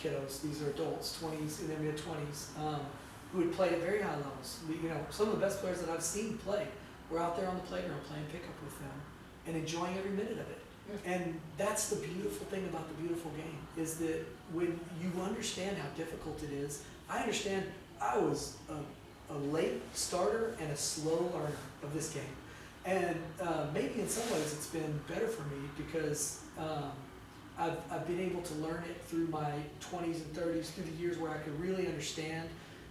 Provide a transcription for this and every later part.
kiddos. These are adults, 20s in their mid-20s, who had played at very high levels. You know, some of the best players that I've seen play were out there on the playground playing pickup with them and enjoying every minute of it. Yeah. And that's the beautiful thing about the beautiful game, is that when you understand how difficult it is, I understand I was a late starter and a slow learner of this game. And maybe in some ways it's been better for me because I've been able to learn it through my 20s and 30s, through the years where I could really understand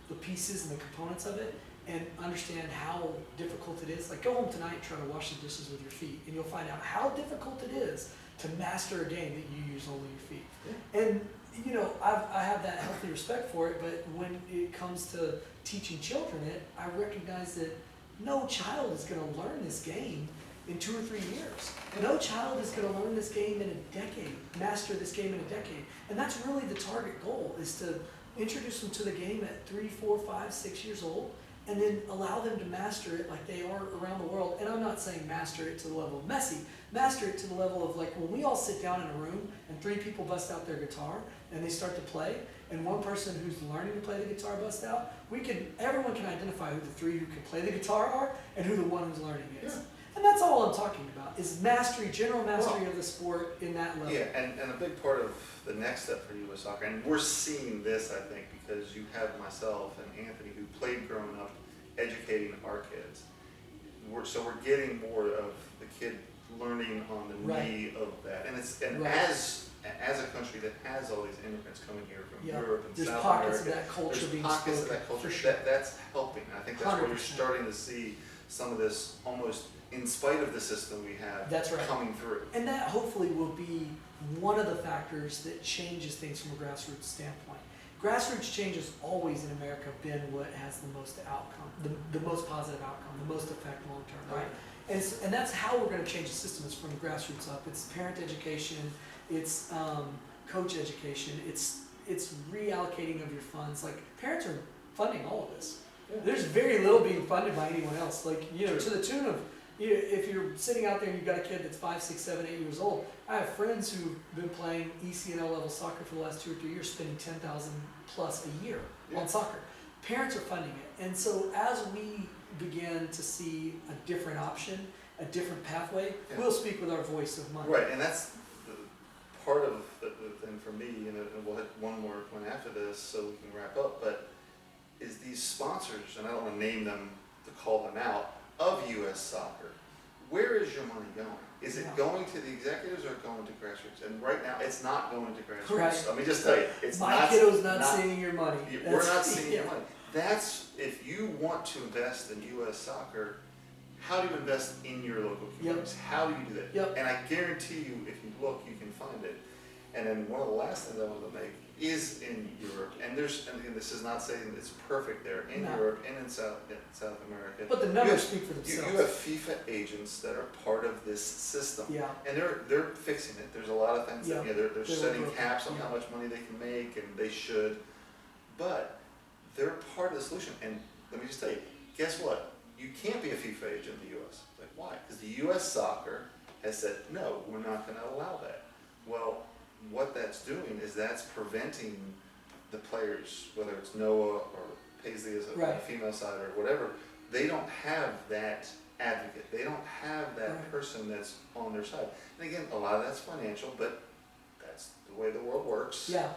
the pieces and the components of it and understand how difficult it is. Like, go home tonight and try to wash the dishes with your feet, and you'll find out how difficult it is to master a game that you use only your feet. Yeah. And you know, I have that healthy respect for it, but when it comes to teaching children it, I recognize that no child is going to learn this game in 2 or 3 years. No child is going to learn this game in a decade, master this game in a decade. And that's really the target goal, is to introduce them to the game at 3, 4, 5, 6 years old, and then allow them to master it like they are around the world. And I'm not saying master it to the level of Messi, master it to the level of, like, when we all sit down in a room and 3 people bust out their guitar and they start to play, and one person who's learning to play the guitar busts out, everyone can identify who the 3 who can play the guitar are and who the one who's learning is. Yeah. And that's all I'm talking about, is mastery, general mastery of the sport in that level. Yeah, and a big part of the next step for U.S. soccer, and we're seeing this, I think, because you have myself and Anthony, who played growing up, educating our kids. So we're getting more of the kid learning on the knee of that. And as a country that has all these immigrants coming here from Europe and there's South pockets America, of that culture there's being pockets spoken, of that culture for sure. that's helping. I think that's where you're 100%. starting to see some of this, almost in spite of the system we have, That's right. coming through. And that hopefully will be one of the factors that changes things from a grassroots standpoint. Grassroots change has always in America been what has the most outcome, the most positive outcome, the most effect long term, right? And that's how we're going to change the system, is from the grassroots up. It's parent education, it's coach education, it's reallocating of your funds. Like, parents are funding all of this. Yeah. There's very little being funded by anyone else. Like, you know, to the tune of, if you're sitting out there and you've got a kid that's 5, 6, 7, 8 years old, I have friends who've been playing ECNL level soccer for the last 2 or 3 years, spending $10,000 plus a year on soccer. Parents are funding it. And so as we begin to see a different option, a different pathway, we'll speak with our voice of money. Right, and that's part of the thing for me, and we'll hit one more point after this so we can wrap up, but is these sponsors, and I don't want to name them to call them out, of U.S. soccer. Where is your money going? Is it going to the executives or going to grassroots? And right now, it's not going to grassroots. Right. Let me just tell you, it's My not. kiddo's not seeing your money. We're not seeing your money. That's, if you want to invest in U.S. soccer, how do you invest in your local communities? How do you do that? Yep. And I guarantee you, if you look, you can find it. And then one of the last things I want to make is in Europe, and again, this is not saying it's perfect there, in Europe and in South America. But the numbers speak for themselves. You have FIFA agents that are part of this system. Yeah. And they're fixing it. There's a lot of things that, they're setting caps on how much money they can make, and they should. But they're part of the solution. And let me just tell you, guess what? You can't be a FIFA agent in the U.S. Like, why? Because the U.S. soccer has said, no, we're not going to allow that. Well, what that's doing is that's preventing the players, whether it's Noah or Paisley as a female side or whatever, they don't have that advocate. They don't have that person that's on their side. And again, a lot of that's financial, but that's the way the world works. Yeah.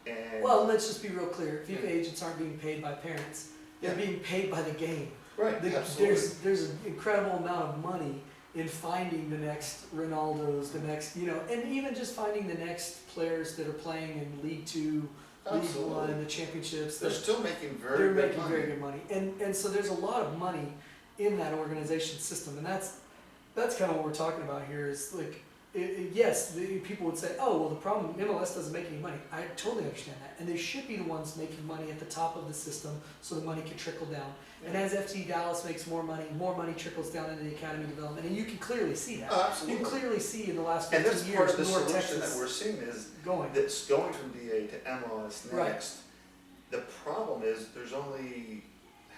And well, let's just be real clear. FIFA agents aren't being paid by parents. They're being paid by the game. Right, absolutely. There's an incredible amount of money in finding the next Ronaldos, the next, and even just finding the next players that are playing in League 2, League 1, the championships. They're still making very good money. And so there's a lot of money in that organization system, and that's kind of what we're talking about here, is like, yes, people would say, oh, well, the problem, MLS doesn't make any money. I totally understand that. And they should be the ones making money at the top of the system so the money can trickle down. And as FC Dallas makes more money trickles down into the academy development. And you can clearly see that. Absolutely. You can clearly see in the last 15 years, years, part of the North solution Texas that we're seeing is going from DA to MLS next. The problem is there's only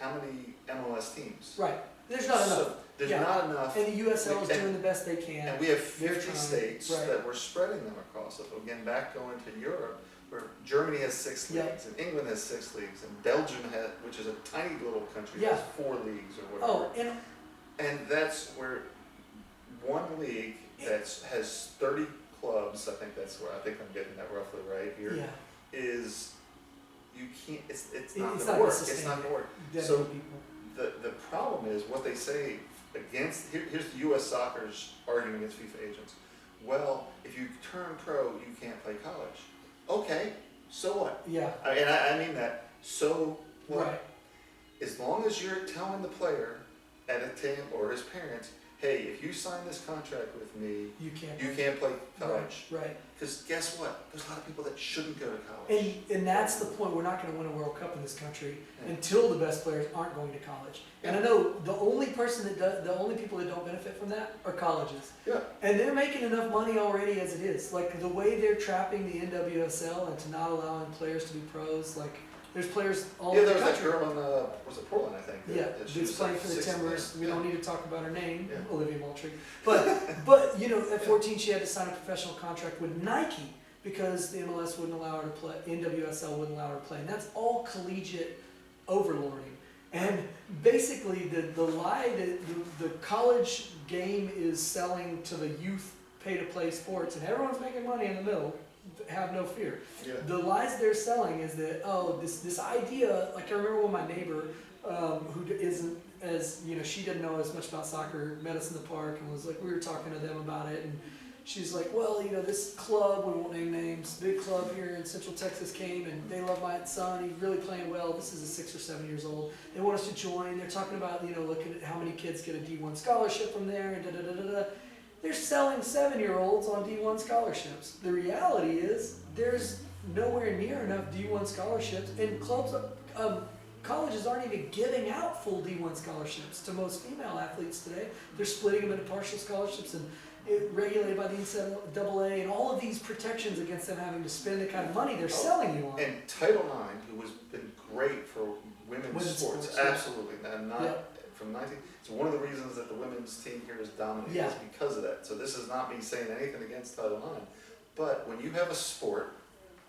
how many MLS teams? Right. There's not enough. There's not enough. And the USL is doing the best they can. And we have 50 states that we're spreading them across. So again, going to Europe, where Germany has 6 Yeah. leagues, and England has 6 leagues, and Belgium has, which is a tiny little country, Yeah. has 4 leagues or whatever. Oh, and And that's where one league has 30 clubs, I think I'm getting that roughly right here, yeah, is, you can't, it's It's not not gonna work, gonna it's not gonna work. definitely So people. the problem is, what they say against, here's the US Soccer's argument against FIFA agents. Well, if you turn pro, you can't play college. Okay, so what? Yeah, I mean that, so what? right. As long as you're telling the player at a team or his parents, hey, if you sign this contract with me, You can't. you can't play college. Right. Because guess what? There's a lot of people that shouldn't go to college. And that's the point. We're not going to win a World Cup in this country Yeah. until the best players aren't going to college. And I know the only people that don't benefit from that are colleges. Yeah. And they're making enough money already as it is. Like the way they're trapping the NWSL and to not allowing players to be pros, like there's players all Yeah, over there the was that country. girl in, was it Portland, I think? Yeah, she who's was playing like for the 16. Timbers. We Yeah. don't need to talk about her name, Yeah. Olivia Moultrie. But you know, at 14 she had to sign a professional contract with Nike because the MLS wouldn't allow her to play, NWSL wouldn't allow her to play, and that's all collegiate overlording. And basically, the lie that the college game is selling to the youth pay-to-play sports, and everyone's making money in the middle. Have no fear. Yeah. The lies they're selling is that this idea. Like I remember when my neighbor, who isn't as she didn't know as much about soccer, met us in the park and was like, we were talking to them about it, and she's like, well, this club, we won't name names, big club here in Central Texas came and they love my son. He's really playing well. This is a 6 or 7 years old. They want us to join. They're talking about looking at how many kids get a D1 scholarship from there and da da da da da. They're selling 7-year-olds on D1 scholarships. The reality is there's nowhere near enough D1 scholarships, and clubs, colleges aren't even giving out full D1 scholarships to most female athletes today. They're splitting them into partial scholarships and regulated by the NCAA and all of these protections against them having to spend the kind of money they're selling you on. And Title IX, who has been great for women's sports, yeah. absolutely, and not from 19. So one of the reasons that the women's team here is dominating is because of that. So this is not me saying anything against Title IX, but when you have a sport,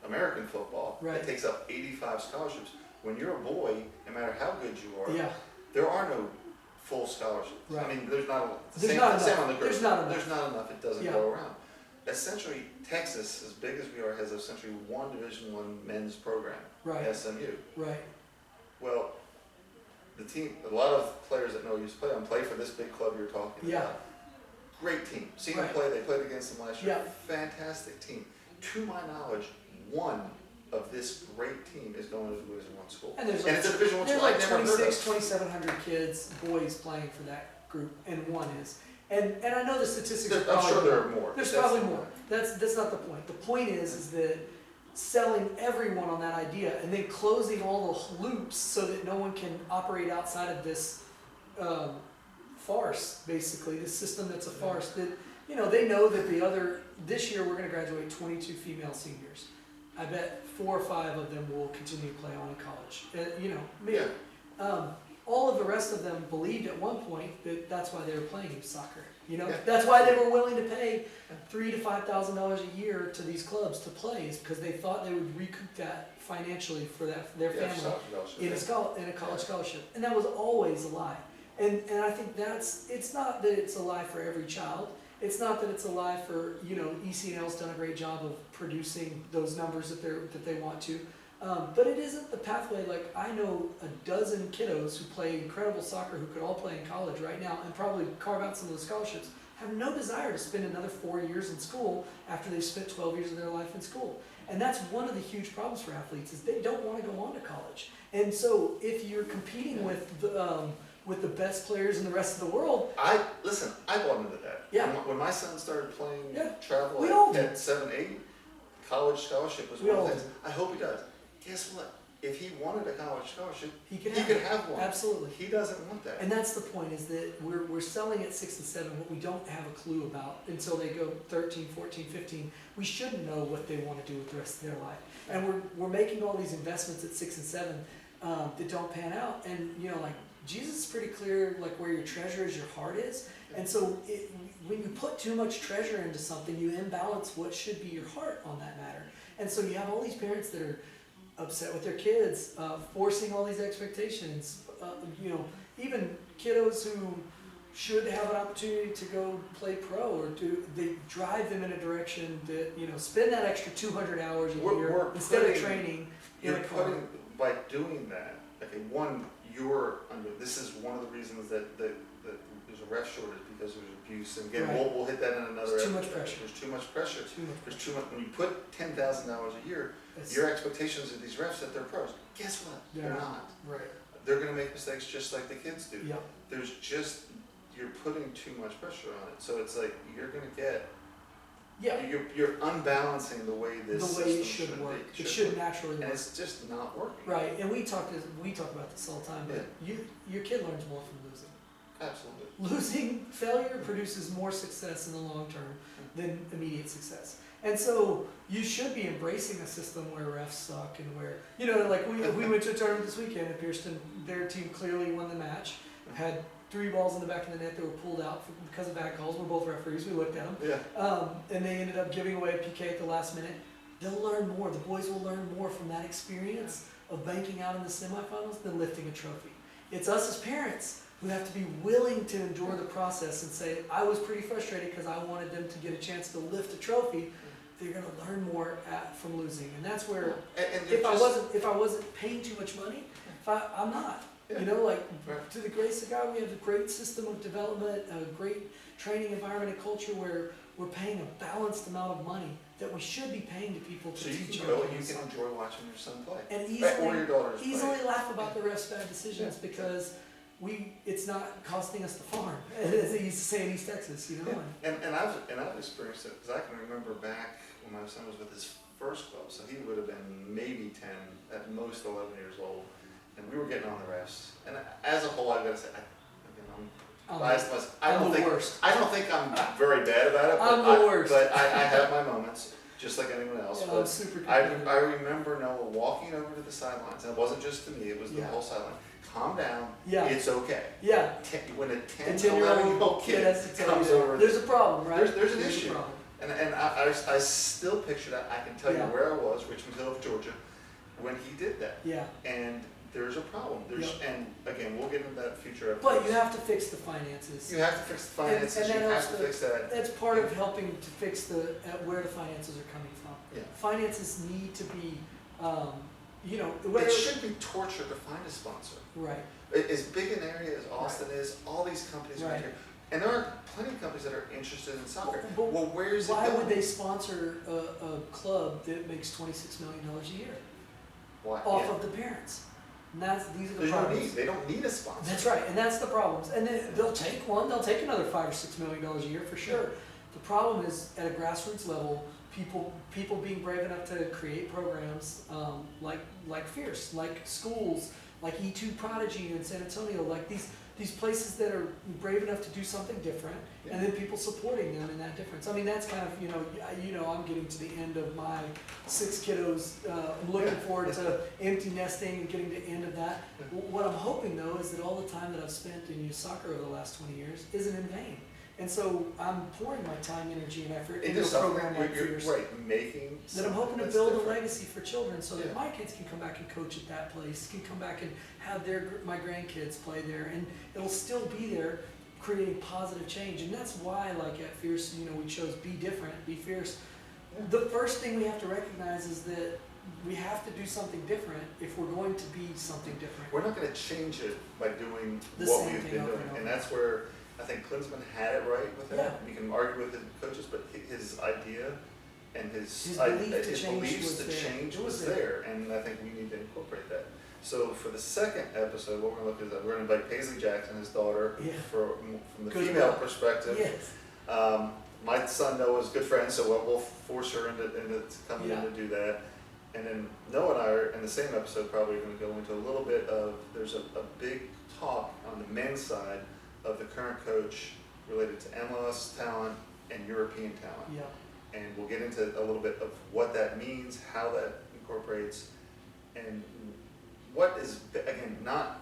American football, that takes up 85 scholarships, when you're a boy, no matter how good you are, there are no full scholarships. Right. I mean, there's not. There's not enough. There's not enough. It doesn't go around. Essentially, Texas, as big as we are, has essentially one Division I men's program, SMU. Right. Well, the team, a lot of players that know used to play on play for this big club you're talking about. Great team. Seen them play. They played against them last year. Fantastic team. To my knowledge, one of this great team is going to Division I school. And it's a Division I school. There's like 2,700 kids, boys playing for that group, and one is. And I know the statistics are probably I'm sure there are more. There's probably more. That's not the point. The point is that selling everyone on that idea and then closing all the loops so that no one can operate outside of this farce, basically, this system that's a farce. That they know that this year we're going to graduate 22 female seniors. I bet 4 or 5 of them will continue to play on in college. Maybe. All of the rest of them believed at one point that that's why they were playing soccer. That's why they were willing to pay $3,000 to $5,000 a year to these clubs to play, is because they thought they would recoup that financially for their family in a college scholarship, and that was always a lie. And I think it's not that it's a lie for every child. It's not that it's a lie for ECNL's done a great job of producing those numbers that they want to. But it isn't the pathway. Like, I know a dozen kiddos who play incredible soccer who could all play in college right now and probably carve out some of those scholarships, have no desire to spend another 4 years in school after they've spent 12 years of their life in school. And that's one of the huge problems for athletes, is they don't want to go on to college. And so if you're competing with the best players in the rest of the world. I bought into that. Yeah. When my son started playing travel We all at 7, 8, college scholarship was one of the things. I hope he does. Guess what? If he wanted a college scholarship, he could have one. Absolutely. He doesn't want that. And that's the point, is that we're selling at 6 and 7 what we don't have a clue about until they go 13, 14, 15. We shouldn't know what they want to do with the rest of their life. And we're making all these investments at 6 and 7 that don't pan out. And Jesus is pretty clear, like, where your treasure is, your heart is. And so when you put too much treasure into something, you imbalance what should be your heart on that matter. And so you have all these parents that are upset with their kids, forcing all these expectations, even kiddos who should have an opportunity to go play pro, or they drive them in a direction that, spend that extra 200 hours a year instead of training in a car. By doing that, okay, this is one of the reasons that there's a ref shortage, because there's abuse, and again, Right. we'll hit that in another There's too episode. much pressure. There's too much pressure. Too much. When you put $10,000 a year, your expectations of these refs that they're pros. Guess what? They're not. Right. They're gonna make mistakes just like the kids do. Yep. You're putting too much pressure on it, so it's like you're gonna get. Yeah. You're unbalancing the way this The way it system should work. be. It should naturally And work. it's just not working. Right. And we talk about this all the time, but your kid learns more from losing. Absolutely. Failure produces more success in the long term than immediate success. And so you should be embracing a system where refs suck, and where, like we went to a tournament this weekend at Pearson. Their team clearly won the match, had 3 balls in the back of the net that were pulled out because of bad calls. We're both referees, we looked at them. Yeah. And they ended up giving away a PK at the last minute. They'll learn more. The boys will learn more from that experience of banking out in the semifinals than lifting a trophy. It's us as parents who have to be willing to endure the process and say, I was pretty frustrated because I wanted them to get a chance to lift a trophy. They're going to learn more from losing, and that's where if I wasn't paying too much money, I'm not. Yeah. To the grace of God, we have a great system of development, a great training environment and culture where we're paying a balanced amount of money that we should be paying to people to teach our kids. You can enjoy watching your son play. And or your daughters easily play. laugh about the refs' bad decisions because it's not costing us the farm, as they used to say in East Texas, Yeah. And I've experienced it, because I can remember back when my son was with his first club, so he would have been maybe 10, at most 11 years old, and we were getting on the refs. And as a whole, I've got to say, I'm biased myself. I don't think I'm very bad about it. I'm the worst. But I have my moments, just like anyone else. Yeah, but I'm super I remember Noah walking over to the sidelines, and it wasn't just to me; it was the whole sideline. Calm down. Yeah. It's okay. Yeah. When a 10, 11-year-old kid comes over, there's a problem, right? There's an issue. And I still picture that. I can tell you where I was, Richmond Hill, Georgia, when he did that. Yeah. And there's a problem. And again, we'll get into that future episode. But you have to fix the finances. You have to fix the finances. And you have to fix that. That's part of helping to fix where the finances are coming from. Yeah. Finances need to be, it should be torture to find a sponsor. Right. As big an area as Austin is, all these companies are here. And there are plenty of companies that are interested in soccer. But where is it going? Why would they sponsor a club that makes $26 million a year? Why? Off of the parents. And these are the There's problems. no need. They don't need a sponsor. That's right, and that's the problems. And then they'll take another $5 or $6 million a year for sure. The problem is at a grassroots level, people being brave enough to create programs like Fierce, like schools, like E2 Prodigy in San Antonio, like these places that are brave enough to do something different, and then people supporting them in that difference. I mean, that's kind of, I'm getting to the end of my 6 kiddos. I'm looking forward to empty nesting and getting to the end of that. What I'm hoping, though, is that all the time that I've spent in youth soccer over the last 20 years isn't in vain. And so I'm pouring my time, energy, and effort into a program like Fierce. Making that I'm hoping to build a legacy for children, so that my kids can come back and coach at that place, can come back and have my grandkids play there, and it'll still be there, creating positive change. And that's why, like at Fierce, we chose Be Different, Be Fierce. The first thing we have to recognize is that we have to do something different if we're going to be something different. We're not going to change it by doing the what same we've been doing, and that's where I think Klinsman had it right with that. We can argue with his coaches, but his idea and his beliefs to change was there, and I think we need to incorporate that. So for the second episode, what we're going to look at, we're going to invite Paisley Jackson, his daughter, from the female perspective. Yes. My son Noah's good friend, so we'll force her into coming in to do that. And then Noah and I are in the same episode probably going to go into a little bit of, there's a big talk on the men's side of the current coach related to MLS talent and European talent. Yeah. And we'll get into a little bit of what that means, how that incorporates, and what is, again, not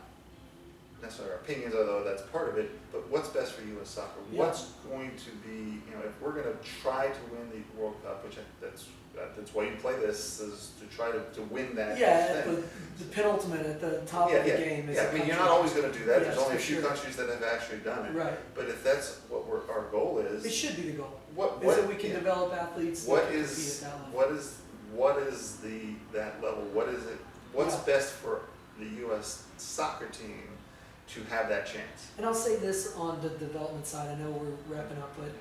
necessarily our opinions, although that's part of it, but what's best for U.S. soccer? Yeah. What's going to be, if we're going to try to win the World Cup, which that's why you play this, is to try to win that thing. The penultimate at the top of the game is I mean, you're not always going to do that. Yes, There's only a for few sure. countries that have actually done it. Right. But if that's what our goal is, It should be the goal. what that we can develop athletes what that can is compete at that level. what is that level? What is it? What's Yeah. best for the U.S. soccer team to have that chance? And I'll say this on the development side, I know we're wrapping up, but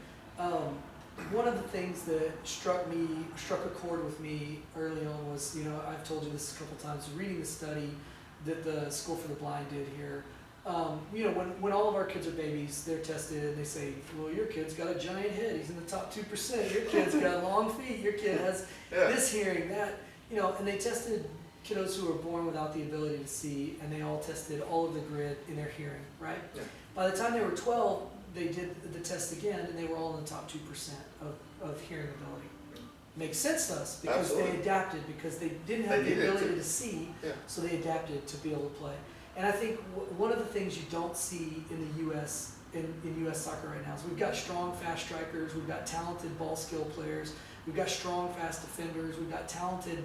one of the things that struck a chord with me early on was, I've told you this a couple times, reading the study that the School for the Blind did here. When all of our kids are babies, they're tested and they say, well, your kid's got a giant head, he's in the top 2%, your kid's got long feet, your kid has this hearing, that, and they tested kiddos who were born without the ability to see, and they all tested all of the grid in their hearing, right? Yeah. By the time they were 12, they did the test again, and they were all in the top 2% of hearing ability. Makes sense to us because Absolutely. they adapted, because they didn't have the ability to see, so they adapted to be able to play. And I think one of the things you don't see in the U.S. in U.S. soccer right now is we've got strong, fast strikers, we've got talented ball skill players, we've got strong, fast defenders, we've got talented,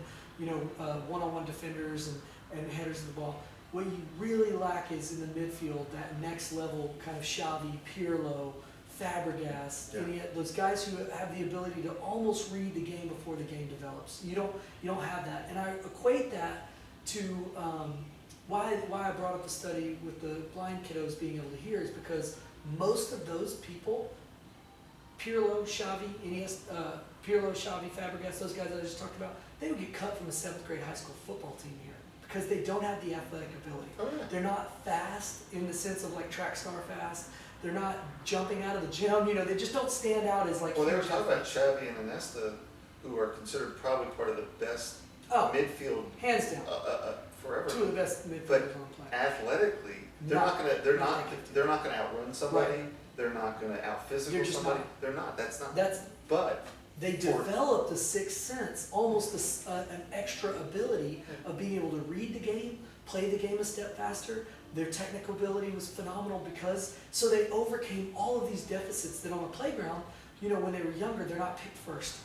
one-on-one defenders and headers of the ball. What you really lack is in the midfield that next level kind of Xavi, Pirlo, Fabregas, those guys who have the ability to almost read the game before the game develops. You don't have that, and I equate that to why I brought up the study with the blind kiddos being able to hear is because most of those people, Pirlo, Xavi, Pirlo, Xavi, Fabregas, those guys that I just talked about, they would get cut from a 7th grade high school football team here because they don't have the athletic ability. Oh, yeah. They're not fast in the sense of like track star fast. They're not jumping out of the gym. They just don't stand out as like. Well, they were talking about Xavi and Iniesta, who are considered probably part of the best midfield, hands down, forever. 2 of the best midfielders But on the planet. athletically, they're not going to outrun somebody. Right. They're not going to out physical somebody. They're not. But they developed a sixth sense, almost an extra ability of being able to read the game, play the game a step faster. Their technical ability was phenomenal so they overcame all of these deficits that on a playground, when they were younger, they're not picked first.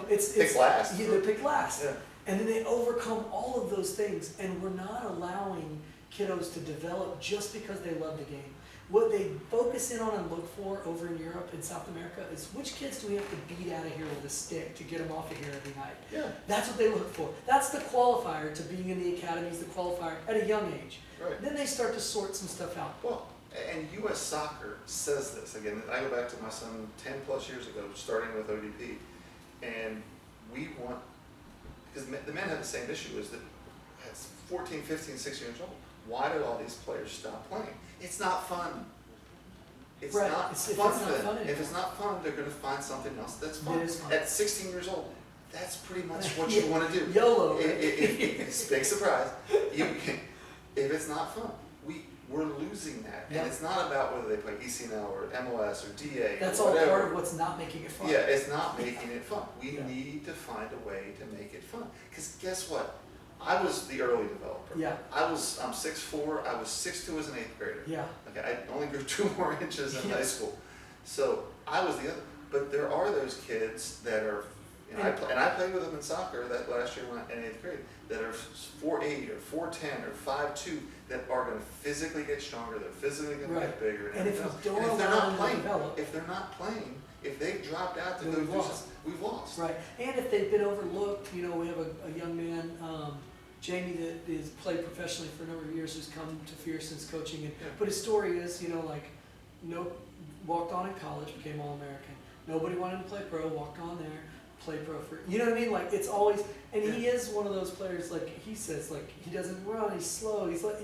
It's picked last. They're picked last. Yeah. And then they overcome all of those things, and we're not allowing kiddos to develop just because they love the game. What they focus in on and look for over in Europe and South America is which kids do we have to beat out of here with a stick to get them off of here every night. Yeah. That's what they look for. That's the qualifier to being in the academies, the qualifier at a young age. Right. Then they start to sort some stuff out. Well, and U.S. soccer says this. Again, I go back to my son 10 plus years ago, starting with ODP. And we want, because the men have the same issue, is that at 14, 15, 16 years old, why did all these players stop playing? It's not fun. It's Right. not It's fun not for them. fun if anymore. it's not fun, they're going to find something else that's fun. It is fun. At 16 years old, that's pretty much what you want to do. YOLO. It's a big surprise. If it's not fun, we're losing that. Yep. And it's not about whether they play ECNL or MLS or DA That's or all whatever. part of what's not making it fun. Yeah, it's not making it fun. We Yeah. need to find a way to make it fun. Because guess what? I was the early developer. Yeah. I'm 6'4", I was 6'2" as an 8th grader. Yeah. Okay, I only grew 2 more inches in high Yes. school. So I was the other. But there are those kids that are, I played with them in soccer that last year in 8th grade, that are 4'8" or 4'10" or 5'2", that are going to physically get stronger, they're physically going to get bigger. And if everything you else. don't And if they're allow not them to playing, develop, if they've dropped out to Then go we've do lost. something, we've lost. right. And if they've been overlooked, we have a young man, Jamie, that is played professionally for a number of years, who's come to Fearson's coaching. But his story is, walked on in college, became All-American. Nobody wanted to play pro, walked on there, played pro for, you know what I mean? Like, it's always, and he is one of those players, like he says, like, he doesn't run, he's slow, he's like,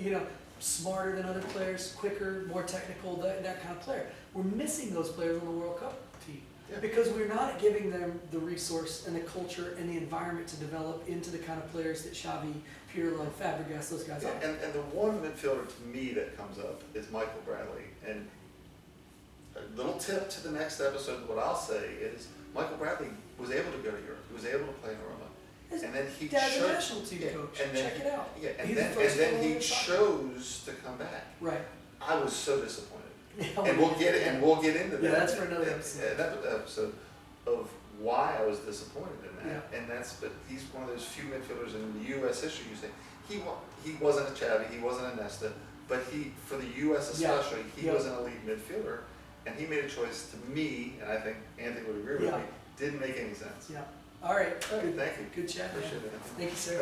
smarter than other players, quicker, more technical, that kind of player. We're missing those players on the World Cup team. Yeah. Because we're not giving them the resource and the culture and the environment to develop into the kind of players that Xavi, Pirlo, Fabregas, those guys are. And the one midfielder to me that comes up is Michael Bradley. And a little tip to the next episode, what I'll say is Michael Bradley was able to go to Europe. He was able to play in Roma. And then he Dad's a chose, national team coach. and then Check he- it out. yeah, and He's the then, first and then one he in soccer. chose to come back. Right. I was so disappointed. Yeah, And we'll get into that. Yeah, that's for another episode. Another episode of why I was disappointed in that. Yeah. And but he's one of those few midfielders in the U.S. history. You say he wasn't a Xavi, he wasn't a Nesta, but for the U.S. especially, he was an elite midfielder, and he made a choice to me, and I think Anthony would agree with me, didn't make any sense. Yeah. All right. Okay, Good, thank you. good chat. Appreciate it. Thank you, sir.